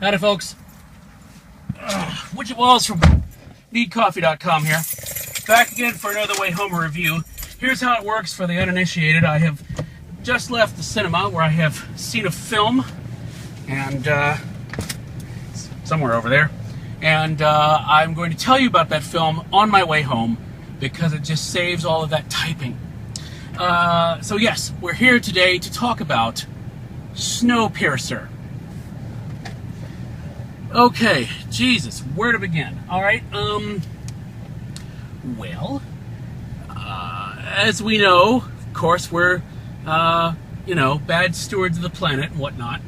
Howdy, folks. Widget Walls from NeedCoffee.com here. Back again for another Wayhomer review. Here's how it works for the uninitiated. I have just left the cinema where I have seen a film, and somewhere over there. And I'm going to tell you about that film on my way home because it just saves all of that typing. So yes, we're here today to talk about Snowpiercer. Okay, Jesus, where to begin? All right, well, as we know, of course, we're, bad stewards of the planet and whatnot,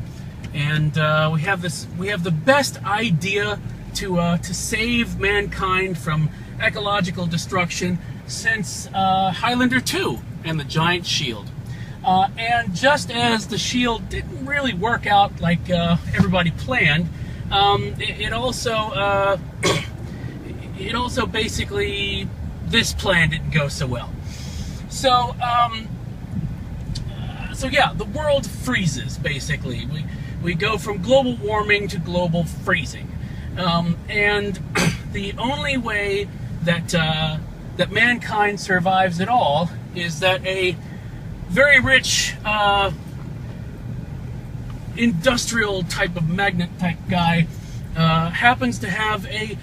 and we have the best idea to save mankind from ecological destruction since Highlander 2 and the Giant Shield. And just as the shield didn't really work out like everybody planned, it also basically, this plan didn't go so well. So yeah, the world freezes, basically. We go from global warming to global freezing. And the only way that mankind survives at all is that a very rich industrial type of magnet type guy happens to have a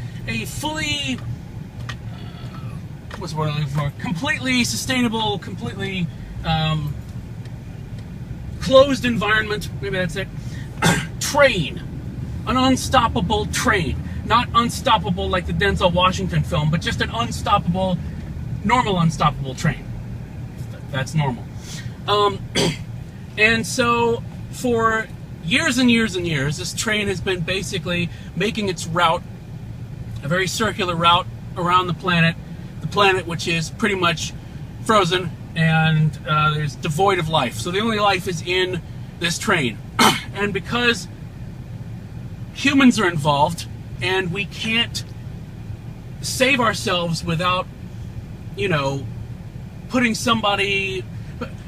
fully what's the word I'm looking for? Completely sustainable, completely closed environment. Maybe that's it. Train, an unstoppable train, not unstoppable like the Denzel Washington film, but just an unstoppable, normal unstoppable train. That's normal. And so for years and years and years, this train has been basically making its route, a very circular route around the planet which is pretty much frozen and there's devoid of life. So the only life is in this train. And because humans are involved and we can't save ourselves without, putting somebody...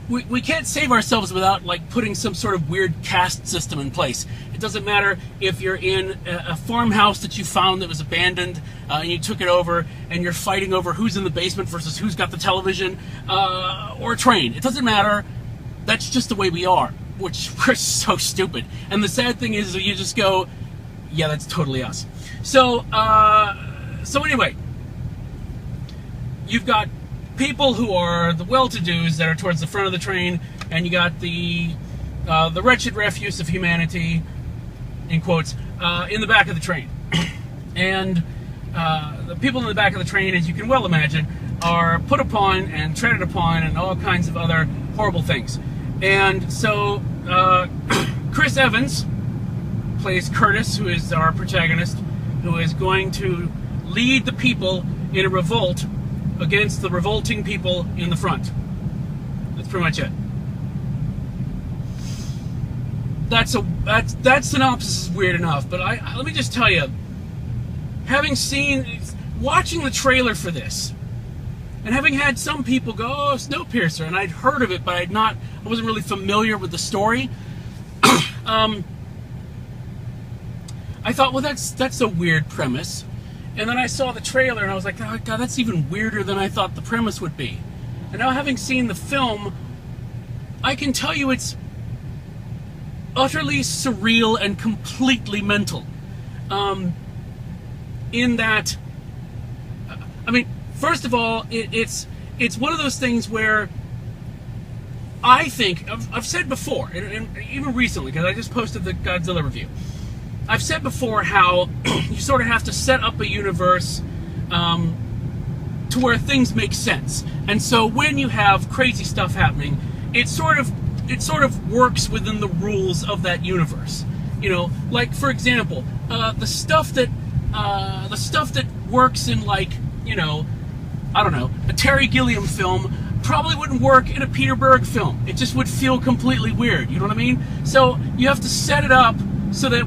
We can't save ourselves without putting some sort of weird caste system in place. It doesn't matter if you're in a farmhouse that you found that was abandoned and you took it over and you're fighting over who's in the basement versus who's got the television or a train. It doesn't matter. That's just the way we are, which we're so stupid. And the sad thing is that you just go, yeah, that's totally us. So anyway, you've got people who are the well-to-dos that are towards the front of the train, and you got the wretched refuse of humanity, in quotes, in the back of the train. And the people in the back of the train, as you can well imagine, are put upon and treaded upon and all kinds of other horrible things. And so Chris Evans plays Curtis, who is our protagonist, who is going to lead the people in a revolt against the revolting people in the front. That's pretty much it. That synopsis is weird enough, but let me just tell you, watching the trailer for this, and having had some people go, "Oh, Snowpiercer," and I'd heard of it, but I wasn't really familiar with the story. I thought, well, that's a weird premise. And then I saw the trailer and I was like, oh God, that's even weirder than I thought the premise would be. And now, having seen the film, I can tell you it's utterly surreal and completely mental. In that, first of all, it's one of those things where I think, I've said before, and even recently, because I just posted the Godzilla review, I've said before how you sort of have to set up a universe to where things make sense. And so when you have crazy stuff happening, it sort of works within the rules of that universe. Like, for example, the stuff that works in, I don't know, a Terry Gilliam film probably wouldn't work in a Peter Berg film. It just would feel completely weird. You know what I mean? So you have to set it up so that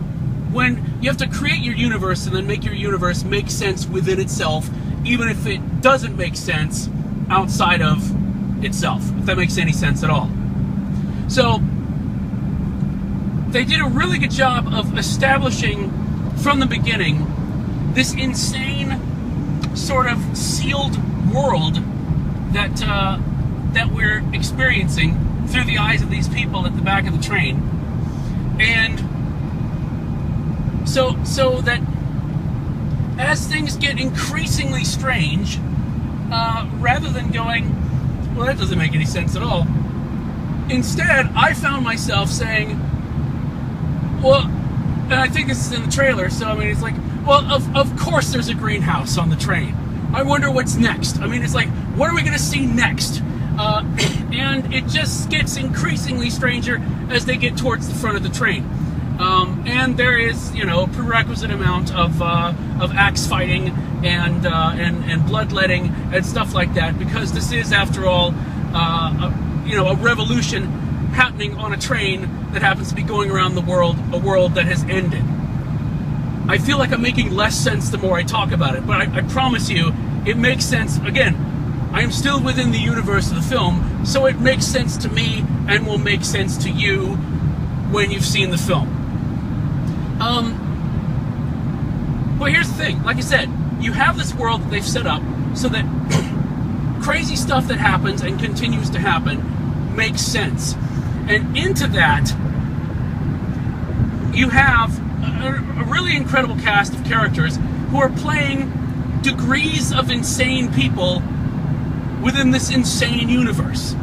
when you have to create your universe and then make your universe make sense within itself, even if it doesn't make sense outside of itself, if that makes any sense at all. So they did a really good job of establishing from the beginning this insane sort of sealed world that we're experiencing through the eyes of these people at the back of the train. And so that as things get increasingly strange, rather than going, well, that doesn't make any sense at all, instead I found myself saying, well, and I think this is in the trailer, so I mean, it's like, well, of course there's a greenhouse on the train. I wonder what's next. I mean, it's like, what are we going to see next? And it just gets increasingly stranger as they get towards the front of the train. And there is, you know, a prerequisite amount of axe fighting and bloodletting and stuff like that, because this is, after all, a revolution happening on a train that happens to be going around the world, a world that has ended. I feel like I'm making less sense the more I talk about it, but I promise you, it makes sense. Again, I am still within the universe of the film, so it makes sense to me and will make sense to you when you've seen the film. But here's the thing, like I said, you have this world that they've set up so that crazy stuff that happens and continues to happen makes sense. And into that, you have a really incredible cast of characters who are playing degrees of insane people within this insane universe,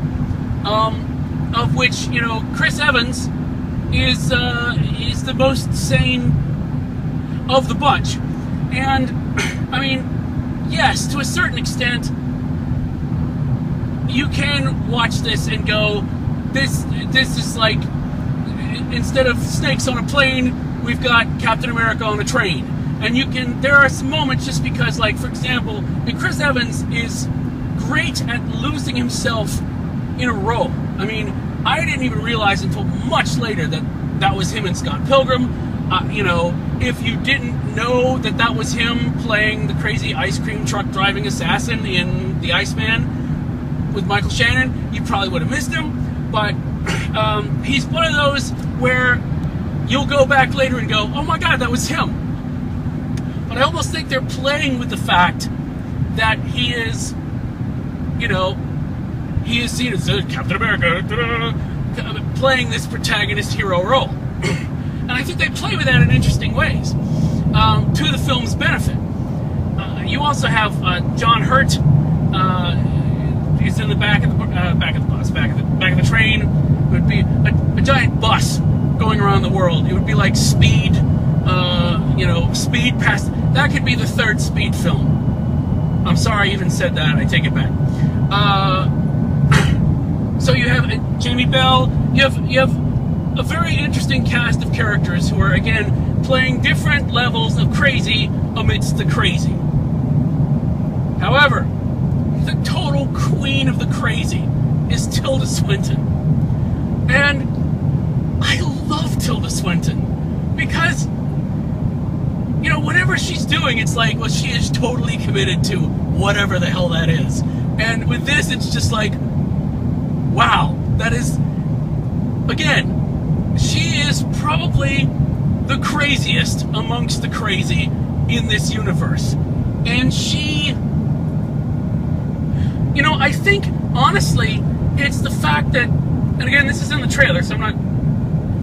of which, you know, Chris Evans is the most sane of the bunch. And I mean, yes, to a certain extent, you can watch this and go, this is like, instead of snakes on a plane, we've got Captain America on a train. And there are some moments, just because, like, for example, Chris Evans is great at losing himself in a role. I mean, I didn't even realize until much later that was him in Scott Pilgrim. You know, if you didn't know that was him playing the crazy ice cream truck driving assassin in The Iceman with Michael Shannon, you probably would have missed him. But he's one of those where you'll go back later and go, oh my God, that was him. But I almost think they're playing with the fact that he is, you know, he is seen as Captain America, playing this protagonist hero role. And I think they play with that in interesting ways, to the film's benefit. You also have John Hurt. He's in the back of the train. It would be a giant bus going around the world. It would be like Speed, Speed past. That could be the third Speed film. I'm sorry I even said that. I take it back. So you have Jamie Bell. You have a very interesting cast of characters who are, again, playing different levels of crazy amidst the crazy. However, the total queen of the crazy is Tilda Swinton. And I love Tilda Swinton because, you know, whatever she's doing, it's like, well, she is totally committed to whatever the hell that is. And with this, it's just like, wow, that is, again, she is probably the craziest amongst the crazy in this universe. And she, you know, I think, honestly, it's the fact that, and again, this is in the trailer, so I'm not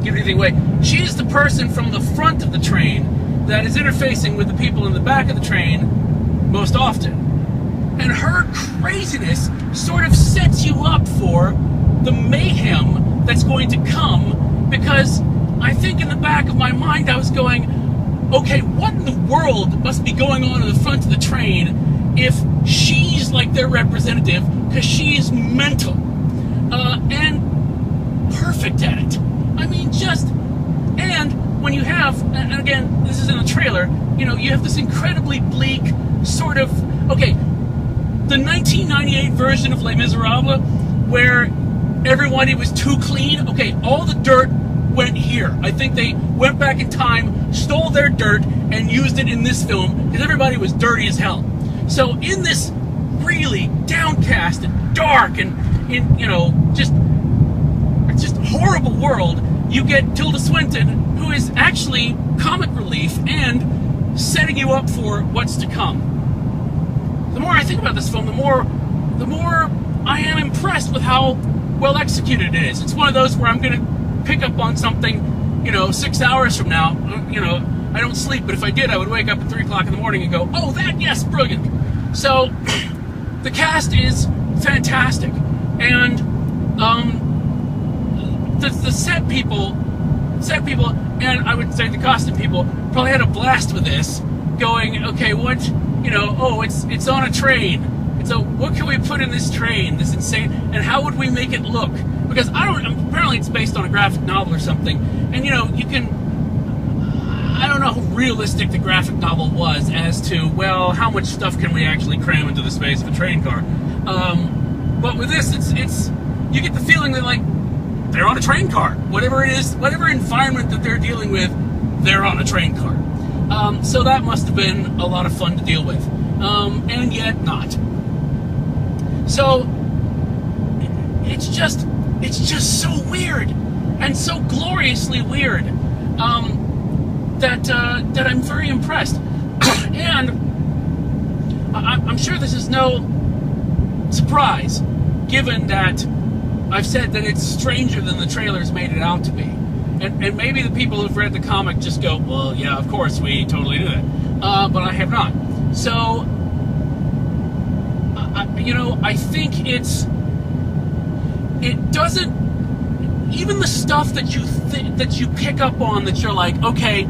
giving anything away, she is the person from the front of the train that is interfacing with the people in the back of the train most often. And her craziness sort of sets you up for the mayhem that's going to come, because I think in the back of my mind I was going, okay, what in the world must be going on in the front of the train if she's like their representative, because she's mental and perfect at it. I mean, just, and when you have, and again, this is in the trailer, you know, you have this incredibly bleak sort of, okay, the 1998 version of Les Miserables, where everybody was too clean, okay, all the dirt went here. I think they went back in time, stole their dirt, and used it in this film, because everybody was dirty as hell. So in this really downcast and dark and, you know, just horrible world, you get Tilda Swinton, who is actually comic relief and setting you up for what's to come. The more I think about this film, the more I am impressed with how well executed it is. It's one of those where I'm going to pick up on something, 6 hours from now. I don't sleep, but if I did, I would wake up at 3 o'clock in the morning and go, oh, yes, brilliant. So, the cast is fantastic. And the set people, and I would say the costume people probably had a blast with this, going, okay, what, it's on a train. And so what can we put in this train, this insane, and how would we make it look? Because apparently it's based on a graphic novel or something, and I don't know how realistic the graphic novel was as to, well, how much stuff can we actually cram into the space of a train car. But with this, it's you get the feeling that, like, they're on a train car. Whatever it is, whatever environment that they're dealing with, they're on a train car. So that must have been a lot of fun to deal with. And yet not. So, it's just so weird, and so gloriously weird, that I'm very impressed. And I'm sure this is no surprise, given that I've said that it's stranger than the trailers made it out to be. And maybe the people who've read the comic just go, well, yeah, of course, we totally do that. But I have not. So, I think it doesn't, even the stuff that you pick up on that you're like, okay,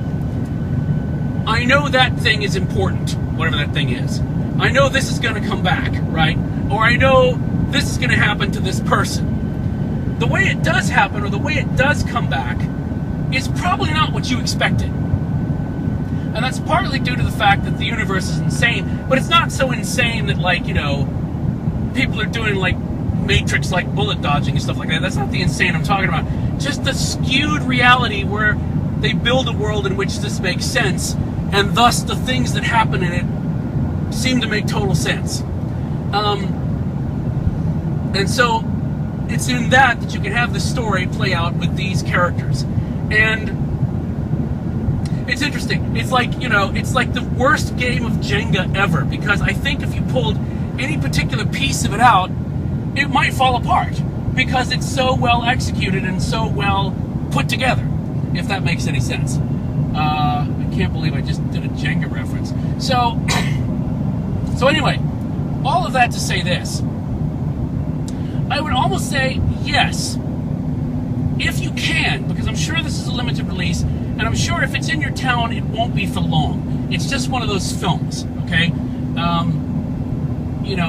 I know that thing is important, whatever that thing is. I know this is going to come back, right? Or I know this is going to happen to this person. The way it does happen, or the way it does come back, is probably not what you expected. And that's partly due to the fact that the universe is insane, but it's not so insane that, like, people are doing, like, Matrix-like bullet dodging and stuff like that. That's not the insane I'm talking about. Just the skewed reality where they build a world in which this makes sense, and thus the things that happen in it seem to make total sense. And so it's in that you can have the story play out with these characters. And it's interesting. It's like, it's like the worst game of Jenga ever, because I think if you pulled any particular piece of it out, it might fall apart, because it's so well executed and so well put together, if that makes any sense. I can't believe I just did a Jenga reference. So anyway, all of that to say this. I would almost say yes, if you can, because I'm sure this is a limited release, and I'm sure if it's in your town, it won't be for long. It's just one of those films, okay?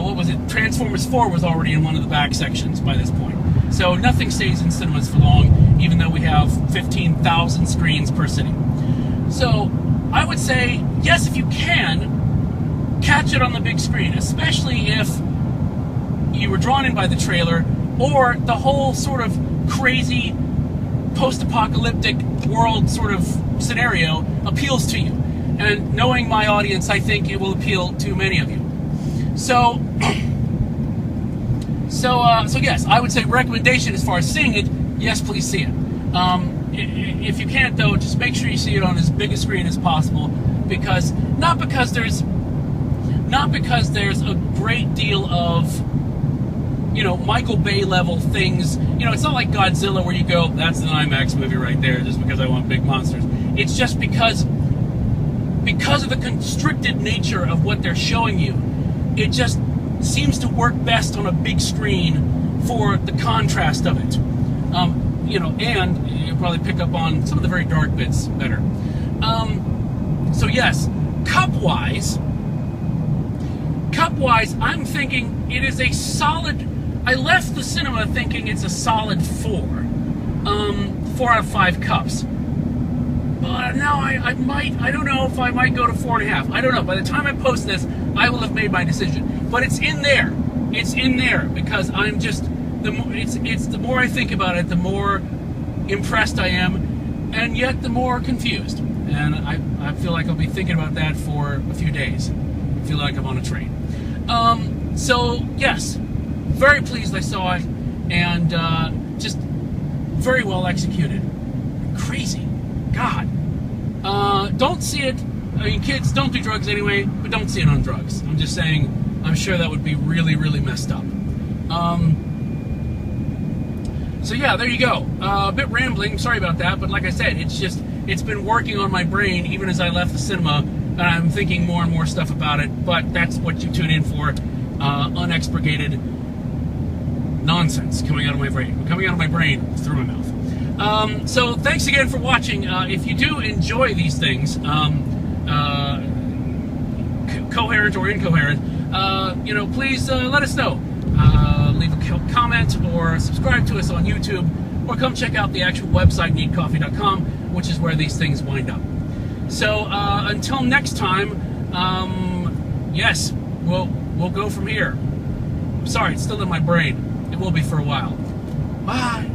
What was it? Transformers 4 was already in one of the back sections by this point. So nothing stays in cinemas for long, even though we have 15,000 screens per city. So I would say, yes, if you can, catch it on the big screen, especially if you were drawn in by the trailer, or the whole sort of crazy post-apocalyptic world sort of scenario appeals to you. And knowing my audience, I think it will appeal to many of you. So yes, I would say recommendation as far as seeing it, yes, please see it. If you can't, though, just make sure you see it on as big a screen as possible, because not because there's a great deal of Michael Bay level things. It's not like Godzilla where you go, that's an IMAX movie right there, just because I want big monsters. It's just because of the constricted nature of what they're showing you. It just seems to work best on a big screen for the contrast of it. And you'll probably pick up on some of the very dark bits better. So yes, cup-wise, I'm thinking it is a solid. I left the cinema thinking it's a solid 4. 4 out of 5 cups. But now I don't know if I might go to 4.5. I don't know. By the time I post this, I will have made my decision. But it's in there. It's in there because I'm just, the more I think about it, the more impressed I am, and yet the more confused. And I feel like I'll be thinking about that for a few days. I feel like I'm on a train. So yes, very pleased I saw it, and just very well executed. Crazy. God. Don't see it. I mean, kids, don't do drugs anyway, but don't see it on drugs. I'm just saying, I'm sure that would be really, really messed up. So yeah, there you go. A bit rambling, sorry about that, but like I said, it's been working on my brain even as I left the cinema, and I'm thinking more and more stuff about it, but that's what you tune in for, unexpurgated nonsense coming out of my brain through my mouth. So thanks again for watching. If you do enjoy these things, coherent or incoherent, please let us know. Leave a comment or subscribe to us on YouTube, or come check out the actual website, needcoffee.com, which is where these things wind up. So until next time, yes, we'll go from here. Sorry, it's still in my brain. It will be for a while. Bye.